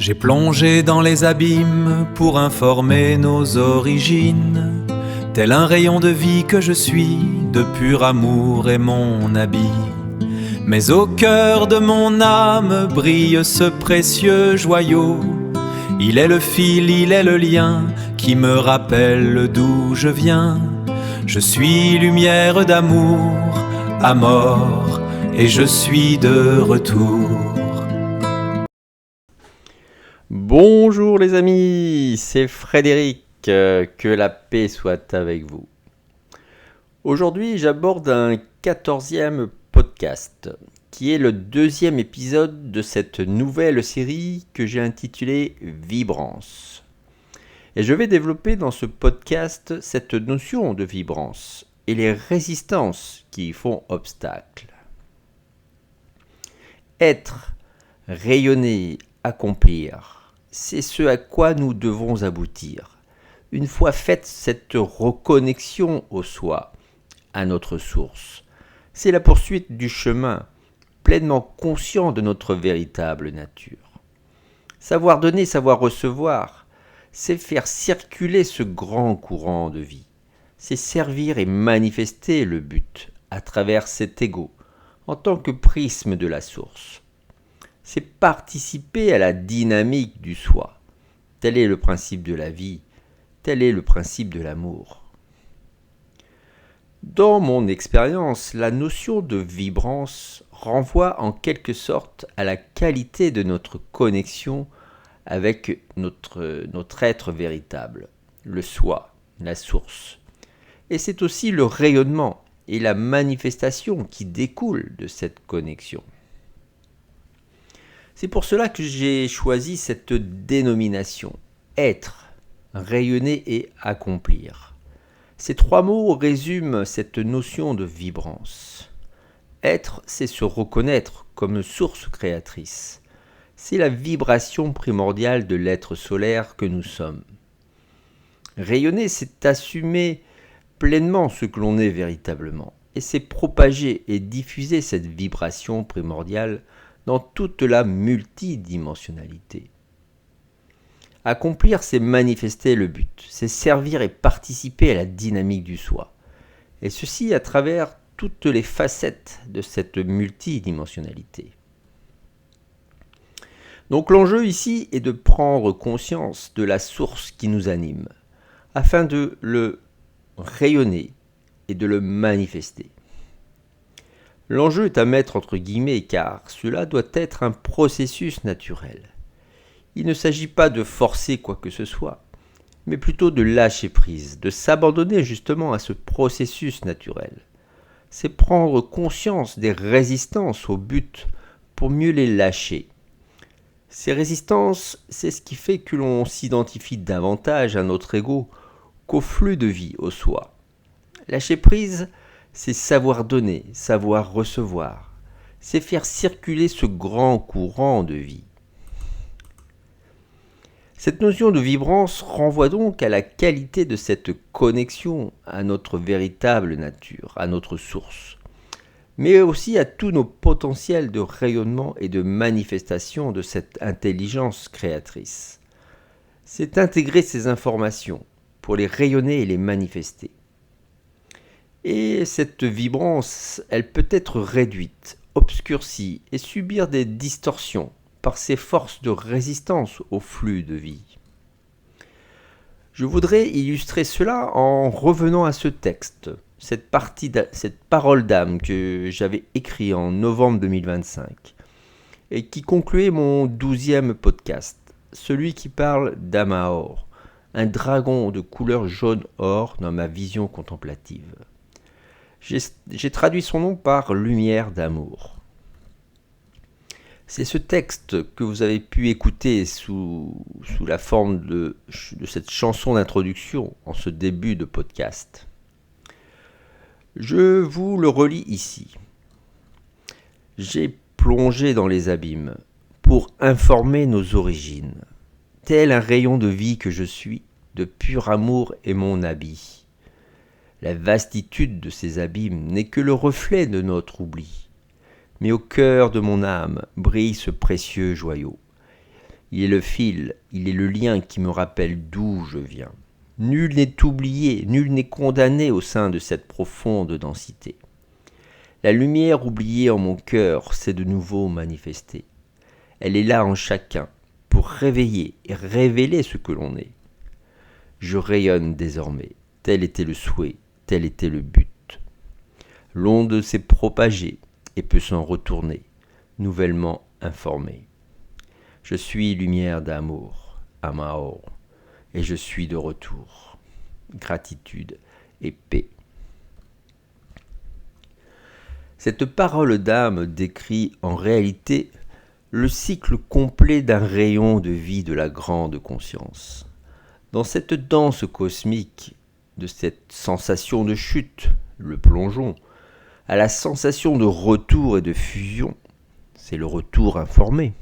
J'ai plongé dans les abîmes pour informer nos origines. Tel un rayon de vie que je suis, de pur amour est mon habit. Mais au cœur de mon âme brille ce précieux joyau. Il est le fil, il est le lien qui me rappelle d'où je viens. Je suis lumière d'amour, à mort, et je suis de retour. Bonjour les amis, c'est Frédéric, que la paix soit avec vous. Aujourd'hui j'aborde un 14e podcast, qui est le 2e épisode de cette nouvelle série que j'ai intitulée Vibrance. Et je vais développer dans ce podcast cette notion de vibrance et les résistances qui y font obstacle. Être, rayonner, accomplir, c'est ce à quoi nous devons aboutir. Une fois faite cette reconnexion au soi, à notre source, c'est la poursuite du chemin, pleinement conscient de notre véritable nature. Savoir donner, savoir recevoir, c'est faire circuler ce grand courant de vie. C'est servir et manifester le but à travers cet ego, en tant que prisme de la source. C'est participer à la dynamique du soi. Tel est le principe de la vie, tel est le principe de l'amour. Dans mon expérience, la notion de vibrance renvoie en quelque sorte à la qualité de notre connexion avec notre être véritable, le soi, la source. Et c'est aussi le rayonnement et la manifestation qui découlent de cette connexion. C'est pour cela que j'ai choisi cette dénomination, être, rayonner et accomplir. Ces trois mots résument cette notion de vibrance. Être, c'est se reconnaître comme source créatrice. C'est la vibration primordiale de l'être solaire que nous sommes. Rayonner, c'est assumer pleinement ce que l'on est véritablement. Et c'est propager et diffuser cette vibration primordiale dans toute la multidimensionnalité. Accomplir, c'est manifester le but, c'est servir et participer à la dynamique du soi. Et ceci à travers toutes les facettes de cette multidimensionnalité. Donc l'enjeu ici est de prendre conscience de la source qui nous anime, afin de le rayonner et de le manifester. L'enjeu est à mettre entre guillemets car cela doit être un processus naturel. Il ne s'agit pas de forcer quoi que ce soit, mais plutôt de lâcher prise, de s'abandonner justement à ce processus naturel. C'est prendre conscience des résistances au but pour mieux les lâcher. Ces résistances, c'est ce qui fait que l'on s'identifie davantage à notre ego qu'au flux de vie, au soi. Lâcher prise, c'est savoir donner, savoir recevoir. C'est faire circuler ce grand courant de vie. Cette notion de vibrance renvoie donc à la qualité de cette connexion à notre véritable nature, à notre source, mais aussi à tous nos potentiels de rayonnement et de manifestation de cette intelligence créatrice. C'est intégrer ces informations pour les rayonner et les manifester. Et cette vibrance, elle peut être réduite, obscurcie et subir des distorsions par ces forces de résistance au flux de vie. Je voudrais illustrer cela en revenant à ce texte, cette parole d'âme que j'avais écrite en novembre 2025 et qui concluait mon 12e podcast, celui qui parle d'Amaor, un dragon de couleur jaune-or dans ma vision contemplative. J'ai traduit son nom par lumière d'amour. C'est ce texte que vous avez pu écouter sous la forme de cette chanson d'introduction en ce début de podcast. Je vous le relis ici. J'ai plongé dans les abîmes pour informer nos origines. Tel un rayon de vie que je suis, de pur amour est mon habit. La vastitude de ces abîmes n'est que le reflet de notre oubli. Mais au cœur de mon âme brille ce précieux joyau. Il est le fil, il est le lien qui me rappelle d'où je viens. Nul n'est oublié, nul n'est condamné au sein de cette profonde densité. La lumière oubliée en mon cœur s'est de nouveau manifestée. Elle est là en chacun, pour réveiller et révéler ce que l'on est. Je rayonne désormais, tel était le souhait, tel était le but. L'onde s'est propagée et peut s'en retourner, nouvellement informée. Je suis lumière d'amour, Amao, et je suis de retour. Gratitude et paix. Cette parole d'âme décrit en réalité le cycle complet d'un rayon de vie de la grande conscience. Dans cette danse cosmique, de cette sensation de chute, le plongeon, à la sensation de retour et de fusion, c'est le retour informé,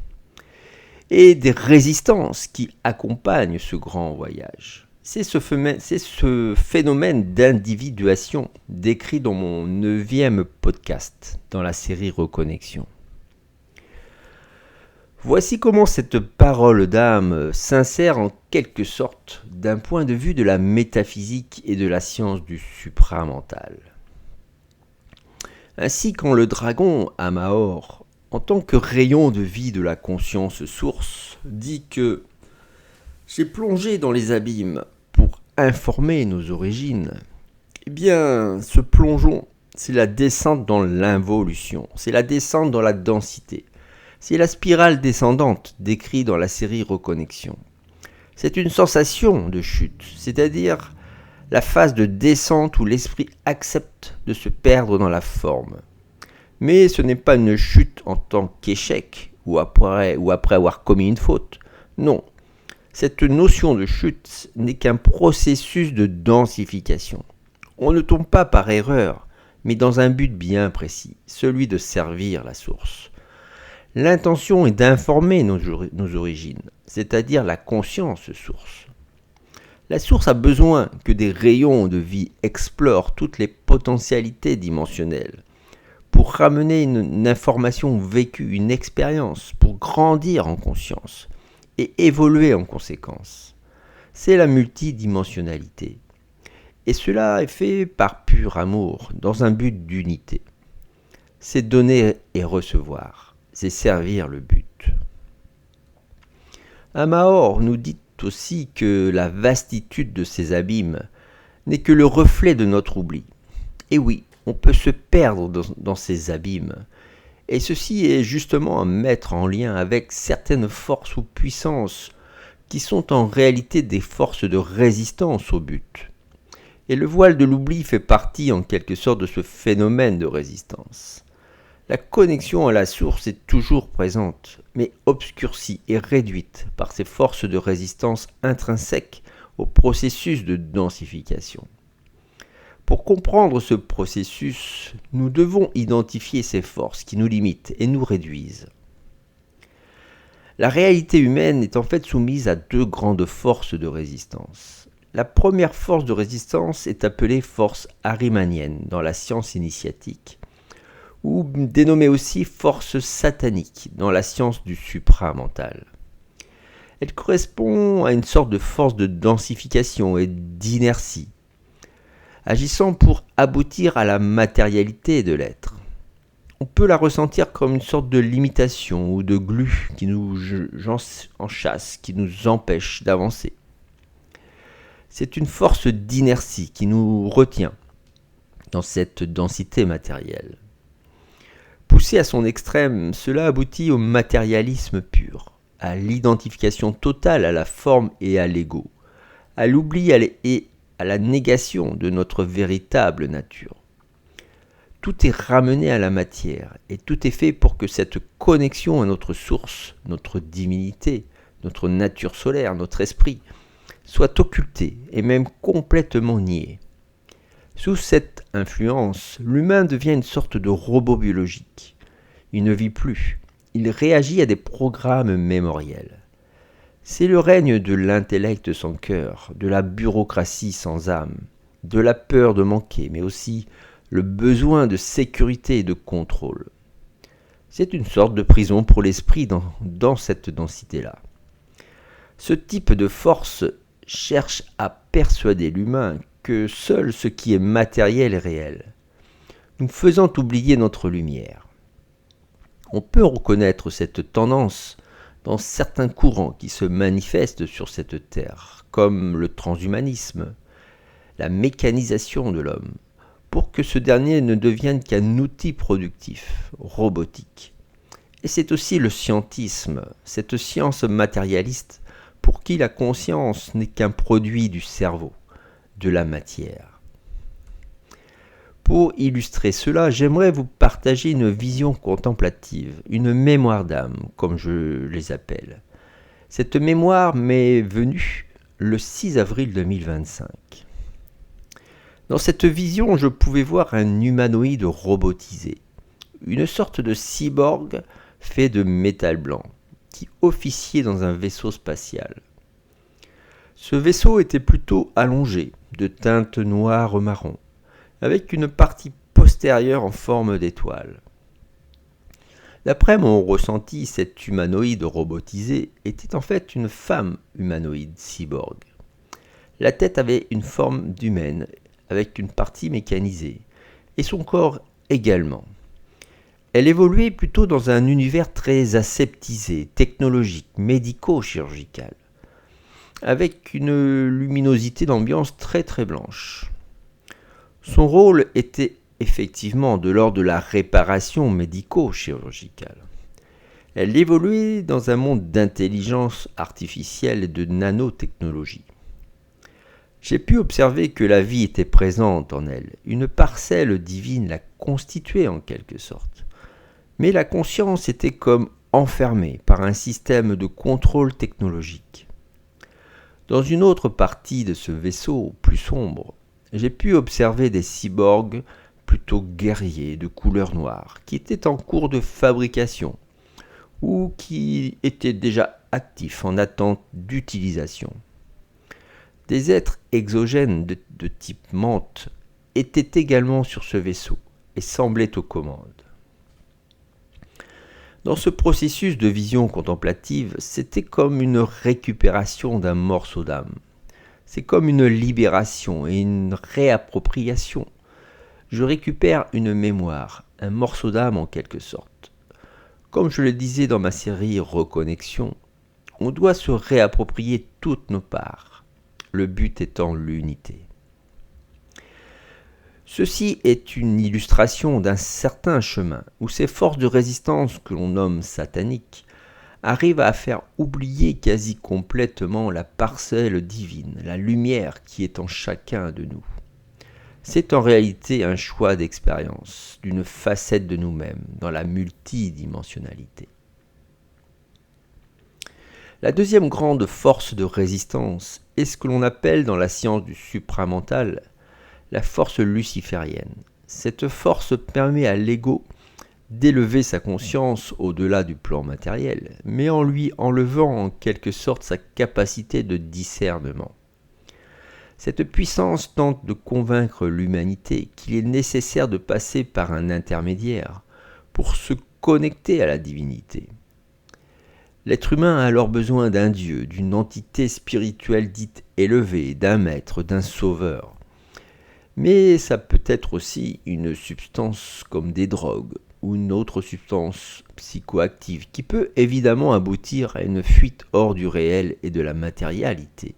et des résistances qui accompagnent ce grand voyage. C'est ce phénomène d'individuation décrit dans mon 9e podcast, dans la série Reconnexion. Voici comment cette parole d'âme s'insère en quelque sorte d'un point de vue de la métaphysique et de la science du supramental. Ainsi, quand le dragon Amaor, en tant que rayon de vie de la conscience source, dit que « j'ai plongé dans les abîmes pour informer nos origines », eh bien, ce plongeon, c'est la descente dans l'involution, c'est la descente dans la densité. C'est la spirale descendante décrite dans la série Reconnexion. C'est une sensation de chute, c'est-à-dire la phase de descente où l'esprit accepte de se perdre dans la forme. Mais ce n'est pas une chute en tant qu'échec ou après avoir commis une faute. Non, cette notion de chute n'est qu'un processus de densification. On ne tombe pas par erreur, mais dans un but bien précis, celui de servir la source. L'intention est d'informer nos origines, c'est-à-dire la conscience source. La source a besoin que des rayons de vie explorent toutes les potentialités dimensionnelles pour ramener une information vécue, une expérience, pour grandir en conscience et évoluer en conséquence. C'est la multidimensionnalité. Et cela est fait par pur amour, dans un but d'unité. C'est donner et recevoir. C'est servir le but. Amaor nous dit aussi que la vastitude de ces abîmes n'est que le reflet de notre oubli. Et oui, on peut se perdre dans ces abîmes. Et ceci est justement à mettre en lien avec certaines forces ou puissances qui sont en réalité des forces de résistance au but. Et le voile de l'oubli fait partie en quelque sorte de ce phénomène de résistance. La connexion à la source est toujours présente, mais obscurcie et réduite par ces forces de résistance intrinsèques au processus de densification. Pour comprendre ce processus, nous devons identifier ces forces qui nous limitent et nous réduisent. La réalité humaine est en fait soumise à 2 grandes forces de résistance. La première force de résistance est appelée force ahrimanienne dans la science initiatique, ou dénommée aussi force satanique dans la science du supramental. Elle correspond à une sorte de force de densification et d'inertie, agissant pour aboutir à la matérialité de l'être. On peut la ressentir comme une sorte de limitation ou de glu qui nous enchâsse, qui nous empêche d'avancer. C'est une force d'inertie qui nous retient dans cette densité matérielle. Poussé à son extrême, cela aboutit au matérialisme pur, à l'identification totale à la forme et à l'ego, à l'oubli et à la négation de notre véritable nature. Tout est ramené à la matière et tout est fait pour que cette connexion à notre source, notre divinité, notre nature solaire, notre esprit, soit occultée et même complètement niée. Sous cette influence, l'humain devient une sorte de robot biologique. Il ne vit plus, il réagit à des programmes mémoriels. C'est le règne de l'intellect sans cœur, de la bureaucratie sans âme, de la peur de manquer, mais aussi le besoin de sécurité et de contrôle. C'est une sorte de prison pour l'esprit dans cette densité-là. Ce type de force cherche à persuader l'humain que seul ce qui est matériel est réel, nous faisant oublier notre lumière. On peut reconnaître cette tendance dans certains courants qui se manifestent sur cette terre, comme le transhumanisme, la mécanisation de l'homme, pour que ce dernier ne devienne qu'un outil productif, robotique. Et c'est aussi le scientisme, cette science matérialiste pour qui la conscience n'est qu'un produit du cerveau, de la matière. Pour illustrer cela, j'aimerais vous partager une vision contemplative, une mémoire d'âme, comme je les appelle. Cette mémoire m'est venue le 6 avril 2025. Dans cette vision, je pouvais voir un humanoïde robotisé, une sorte de cyborg fait de métal blanc, qui officiait dans un vaisseau spatial. Ce vaisseau était plutôt allongé, de teinte noire-marron, avec une partie postérieure en forme d'étoile. D'après mon ressenti, cet humanoïde robotisé était en fait une femme humanoïde cyborg. La tête avait une forme d'humaine, avec une partie mécanisée, et son corps également. Elle évoluait plutôt dans un univers très aseptisé, technologique, médico-chirurgical, avec une luminosité d'ambiance très très blanche. Son rôle était effectivement de l'ordre de la réparation médico-chirurgicale. Elle évoluait dans un monde d'intelligence artificielle et de nanotechnologie. J'ai pu observer que la vie était présente en elle, une parcelle divine la constituait en quelque sorte. Mais la conscience était comme enfermée par un système de contrôle technologique. Dans une autre partie de ce vaisseau, plus sombre, j'ai pu observer des cyborgs plutôt guerriers de couleur noire qui étaient en cours de fabrication ou qui étaient déjà actifs en attente d'utilisation. Des êtres exogènes de type menthe étaient également sur ce vaisseau et semblaient aux commandes. Dans ce processus de vision contemplative, c'était comme une récupération d'un morceau d'âme. C'est comme une libération et une réappropriation. Je récupère une mémoire, un morceau d'âme en quelque sorte. Comme je le disais dans ma série Reconnexion, on doit se réapproprier toutes nos parts, le but étant l'unité. Ceci est une illustration d'un certain chemin où ces forces de résistance que l'on nomme sataniques arrivent à faire oublier quasi complètement la parcelle divine, la lumière qui est en chacun de nous. C'est en réalité un choix d'expérience, d'une facette de nous-mêmes dans la multidimensionnalité. La deuxième grande force de résistance est ce que l'on appelle dans la science du supramental la force luciférienne. Cette force permet à l'ego d'élever sa conscience au-delà du plan matériel, mais en lui enlevant en quelque sorte sa capacité de discernement. Cette puissance tente de convaincre l'humanité qu'il est nécessaire de passer par un intermédiaire pour se connecter à la divinité. L'être humain a alors besoin d'un dieu, d'une entité spirituelle dite élevée, d'un maître, d'un sauveur. Mais ça peut être aussi une substance comme des drogues ou une autre substance psychoactive qui peut évidemment aboutir à une fuite hors du réel et de la matérialité,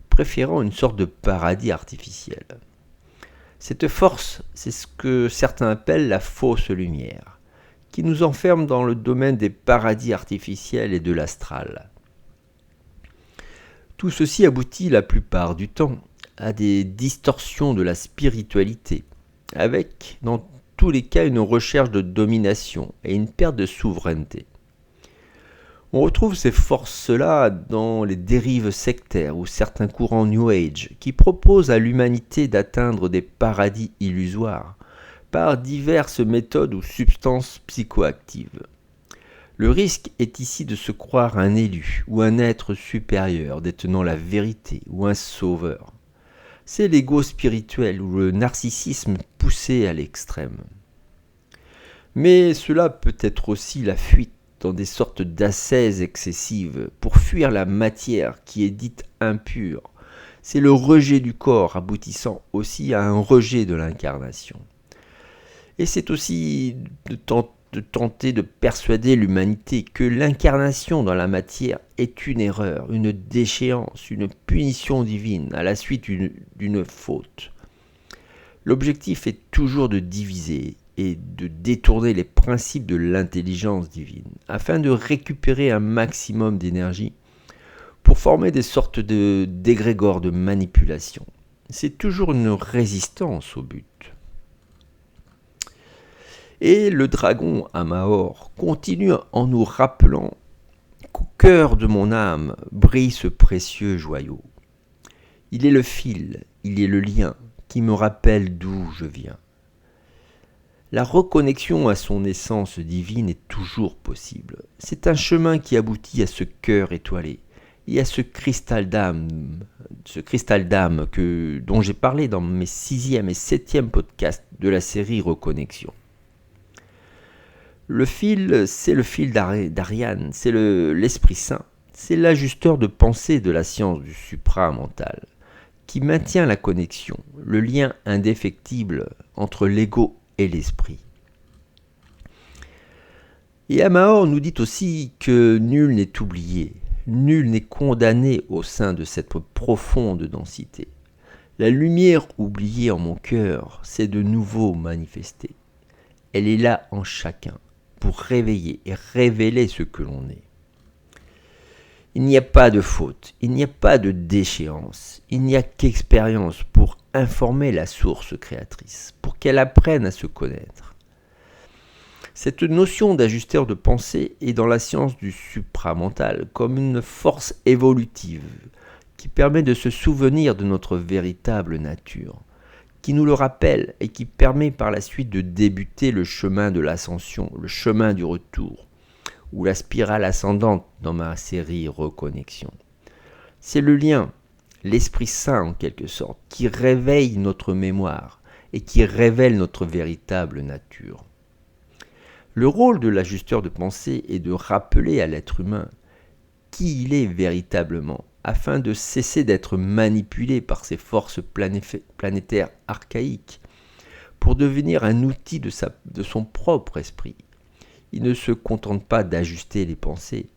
préférant une sorte de paradis artificiel. Cette force, c'est ce que certains appellent la fausse lumière, qui nous enferme dans le domaine des paradis artificiels et de l'astral. Tout ceci aboutit la plupart du temps à des distorsions de la spiritualité, avec, dans tous les cas, une recherche de domination et une perte de souveraineté. On retrouve ces forces-là dans les dérives sectaires ou certains courants New Age qui proposent à l'humanité d'atteindre des paradis illusoires par diverses méthodes ou substances psychoactives. Le risque est ici de se croire un élu ou un être supérieur détenant la vérité ou un sauveur. C'est l'ego spirituel ou le narcissisme poussé à l'extrême. Mais cela peut être aussi la fuite dans des sortes d'ascèses excessives pour fuir la matière qui est dite impure. C'est le rejet du corps aboutissant aussi à un rejet de l'incarnation. Et c'est aussi de tenter de persuader l'humanité que l'incarnation dans la matière est une erreur, une déchéance, une punition divine à la suite d'une faute. L'objectif est toujours de diviser et de détourner les principes de l'intelligence divine afin de récupérer un maximum d'énergie pour former des sortes d'égrégores de manipulation. C'est toujours une résistance au but. Et le dragon Amahor continue en nous rappelant qu'au cœur de mon âme brille ce précieux joyau. Il est le fil, il est le lien qui me rappelle d'où je viens. La reconnexion à son essence divine est toujours possible. C'est un chemin qui aboutit à ce cœur étoilé et à ce cristal d'âme dont j'ai parlé dans mes 6e et 7e podcasts de la série Reconnexion. Le fil, c'est le fil d'Ariane, c'est l'Esprit Saint, c'est l'ajusteur de pensée de la science du supramental, qui maintient la connexion, le lien indéfectible entre l'ego et l'esprit. Et Amahor nous dit aussi que nul n'est oublié, nul n'est condamné au sein de cette profonde densité. La lumière oubliée en mon cœur s'est de nouveau manifestée. Elle est là en chacun, pour réveiller et révéler ce que l'on est. Il n'y a pas de faute, il n'y a pas de déchéance, il n'y a qu'expérience pour informer la source créatrice, pour qu'elle apprenne à se connaître. Cette notion d'ajusteur de pensée est dans la science du supramental comme une force évolutive qui permet de se souvenir de notre véritable nature, qui nous le rappelle et qui permet par la suite de débuter le chemin de l'ascension, le chemin du retour, ou la spirale ascendante dans ma série Reconnexion. C'est le lien, l'Esprit Saint en quelque sorte, qui réveille notre mémoire et qui révèle notre véritable nature. Le rôle de l'ajusteur de pensée est de rappeler à l'être humain qui il est véritablement, afin de cesser d'être manipulé par ces forces planétaires archaïques, pour devenir un outil de son propre esprit. Il ne se contente pas d'ajuster les pensées,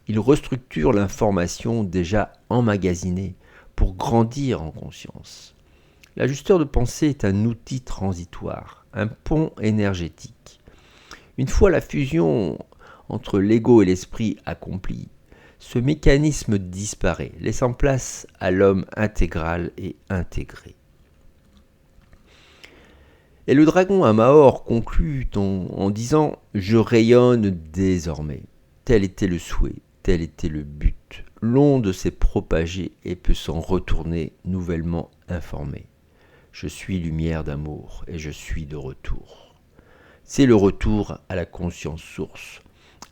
il restructure l'information déjà emmagasinée pour grandir en conscience. L'ajusteur de pensée est un outil transitoire, un pont énergétique. Une fois la fusion entre l'ego et l'esprit accomplie, ce mécanisme disparaît, laissant place à l'homme intégral et intégré. Et le dragon Amahor conclut en disant « Je rayonne désormais ». Tel était le souhait, tel était le but. L'onde s'est propagée et peut s'en retourner nouvellement informée. Je suis lumière d'amour et je suis de retour. C'est le retour à la conscience source,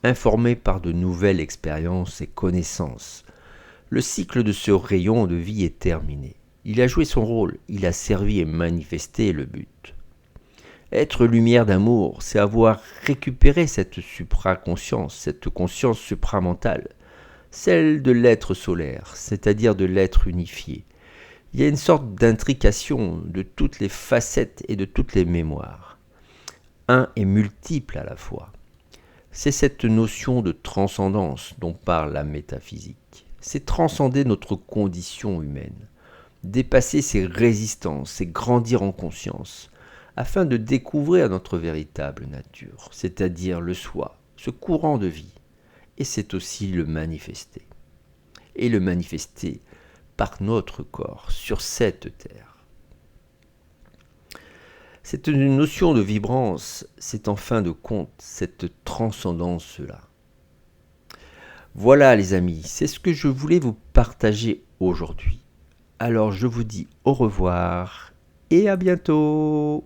informé par de nouvelles expériences et connaissances. Le cycle de ce rayon de vie est terminé. Il a joué son rôle, il a servi et manifesté le but. Être lumière d'amour, c'est avoir récupéré cette supraconscience, cette conscience supramentale, celle de l'être solaire, c'est-à-dire de l'être unifié. Il y a une sorte d'intrication de toutes les facettes et de toutes les mémoires. Un est multiple à la fois. C'est cette notion de transcendance dont parle la métaphysique. C'est transcender notre condition humaine, dépasser ses résistances et grandir en conscience, afin de découvrir notre véritable nature, c'est-à-dire le soi, ce courant de vie. Et c'est aussi le manifester. Et le manifester par notre corps, sur cette terre. C'est une notion de vibrance, c'est en fin de compte cette transcendance-là. Voilà les amis, c'est ce que je voulais vous partager aujourd'hui. Alors je vous dis au revoir et à bientôt.